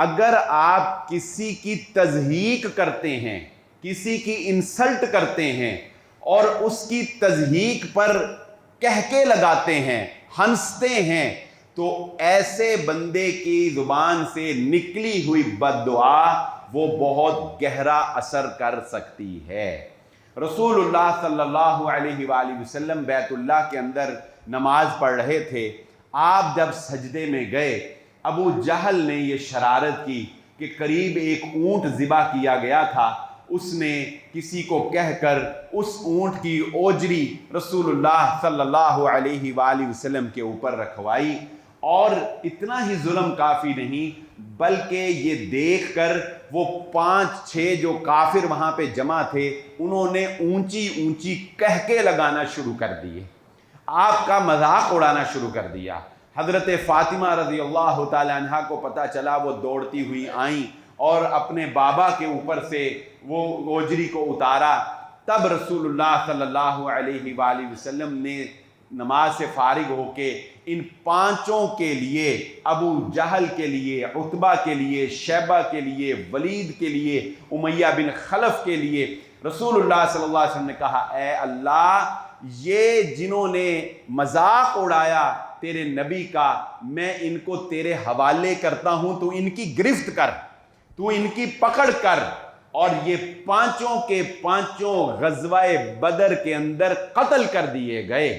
اگر آپ کسی کی تضحیک کرتے ہیں، کسی کی انسلٹ کرتے ہیں اور اس کی تضحیک پر کہکے لگاتے ہیں، ہنستے ہیں، تو ایسے بندے کی زبان سے نکلی ہوئی بد دعا وہ بہت گہرا اثر کر سکتی ہے۔ رسول اللہ صلی اللہ علیہ وآلہ وسلم بیت اللہ کے اندر نماز پڑھ رہے تھے۔ آپ جب سجدے میں گئے، ابو جہل نے یہ شرارت کی کہ قریب ایک اونٹ ذبح کیا گیا تھا، اس نے کسی کو کہہ کر اس اونٹ کی اوجری رسول اللہ صلی اللہ علیہ وآلہ وسلم کے اوپر رکھوائی، اور اتنا ہی ظلم کافی نہیں بلکہ یہ دیکھ کر وہ 5-6 جو کافر وہاں پہ جمع تھے انہوں نے اونچی اونچی کہکے لگانا شروع کر دیے، آپ کا مذاق اڑانا شروع کر دیا۔ حضرت فاطمہ رضی اللہ تعالی عنہ کو پتہ چلا، وہ دوڑتی ہوئی آئیں اور اپنے بابا کے اوپر سے وہ اوجری کو اتارا۔ تب رسول اللہ صلی اللہ علیہ وآلہ وسلم نے نماز سے فارغ ہو کے ان 5 کے لیے، ابو جہل کے لیے، عتبہ کے لیے، شیبہ کے لیے، ولید کے لیے، امیہ بن خلف کے لیے، رسول اللہ صلی اللہ علیہ وسلم نے کہا اے اللہ، یہ جنہوں نے مذاق اڑایا تیرے نبی کا، میں ان کو تیرے حوالے کرتا ہوں، تو ان کی گرفت کر، تو ان کی پکڑ کر، اور یہ 5 کے 5 غزوہ بدر کے اندر قتل کر دیے گئے۔